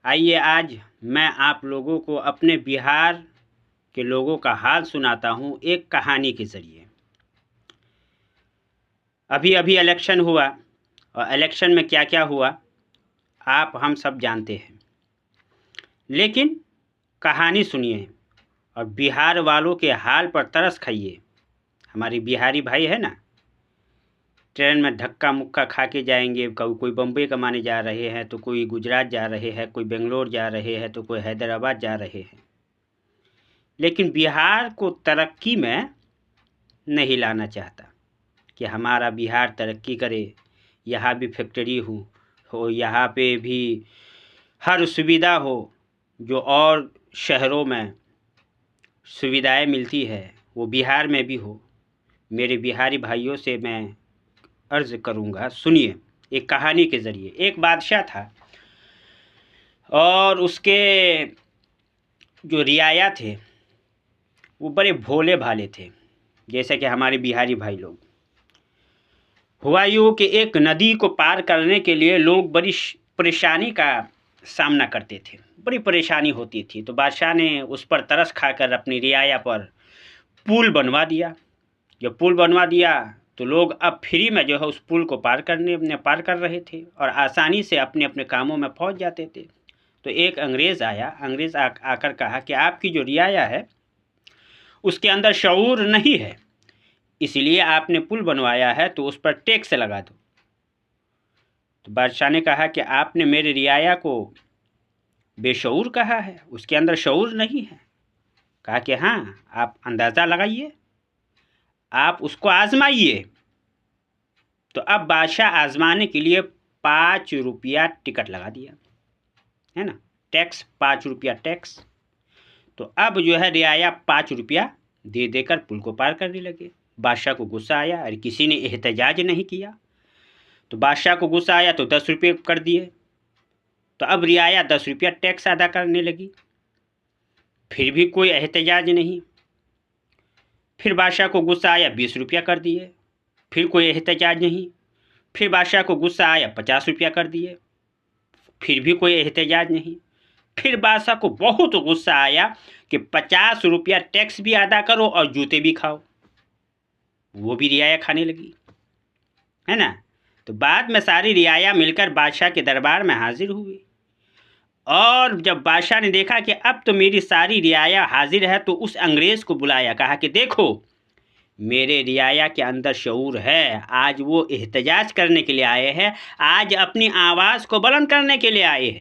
आइए आज मैं आप लोगों को अपने बिहार के लोगों का हाल सुनाता हूँ एक कहानी के ज़रिए। अभी अभी इलेक्शन हुआ और इलेक्शन में क्या क्या हुआ आप हम सब जानते हैं, लेकिन कहानी सुनिए और बिहार वालों के हाल पर तरस खाइए। हमारे बिहारी भाई है ना, ट्रेन में धक्का मुक्का खा के जाएंगे, कोई बम्बई कमाने जा रहे हैं तो कोई गुजरात जा रहे हैं, कोई बेंगलोर जा रहे हैं तो कोई हैदराबाद जा रहे हैं, लेकिन बिहार को तरक्की में नहीं लाना चाहता कि हमारा बिहार तरक्की करे, यहाँ भी फैक्ट्री हो, यहाँ पे भी हर सुविधा हो जो और शहरों में सुविधाएं मिलती है वो बिहार में भी हो। मेरे बिहारी भाइयों से मैं अर्ज़ करूँगा, सुनिए एक कहानी के ज़रिए। एक बादशाह था और उसके जो रियाया थे वो बड़े भोले भाले थे, जैसे कि हमारे बिहारी भाई लोग। हुआ यूँ कि एक नदी को पार करने के लिए लोग बड़ी परेशानी का सामना करते थे, बड़ी परेशानी होती थी। तो बादशाह ने उस पर तरस खाकर अपनी रियाया पर पुल बनवा दिया। जब पुल बनवा दिया तो लोग अब फ्री में जो है उस पुल को पार कर रहे थे और आसानी से अपने अपने कामों में पहुंच जाते थे। तो एक अंग्रेज़ आया, आकर कहा कि आपकी जो रियाया है उसके अंदर शऊर नहीं है, इसलिए आपने पुल बनवाया है तो उस पर टैक्स लगा दो। तो बादशाह ने कहा कि आपने मेरे रियाया को बेशऊर कहा है, उसके अंदर शऊर नहीं है। कहा कि हाँ, आप अंदाज़ा लगाइए, आप उसको आजमाइए। तो अब बादशाह आजमाने के लिए 5 रुपया टिकट लगा दिया, है ना, टैक्स, 5 रुपया टैक्स। तो अब जो है रियाया 5 रुपया दे देकर पुल को पार करने लगे। बादशाह को गुस्सा आया, अरे किसी ने एहतजाज नहीं किया। तो बादशाह को गुस्सा आया तो 10 रुपये कर दिए। तो अब रियाया 10 रुपया टैक्स अदा करने लगी, फिर भी कोई एहतजाज नहीं। फिर बादशाह को गुस्सा आया, 20 रुपया कर दिए, फिर कोई एहतजाज नहीं। फिर बादशाह को गुस्सा आया, 50 रुपया कर दिए, फिर भी कोई एहतजाज नहीं। फिर बादशाह को बहुत गुस्सा आया कि 50 रुपया टैक्स भी अदा करो और जूते भी खाओ। वो भी रियाया खाने लगी, है ना। तो बाद में सारी रियाया मिलकर बादशाह के दरबार में हाजिर हुई और जब बादशाह ने देखा कि अब तो मेरी सारी रियाया हाजिर है तो उस अंग्रेज़ को बुलाया, कहा कि देखो मेरे रियाया के अंदर शऊर है, आज वो एहतजाज करने के लिए आए हैं, आज अपनी आवाज़ को बुलंद करने के लिए आए हैं।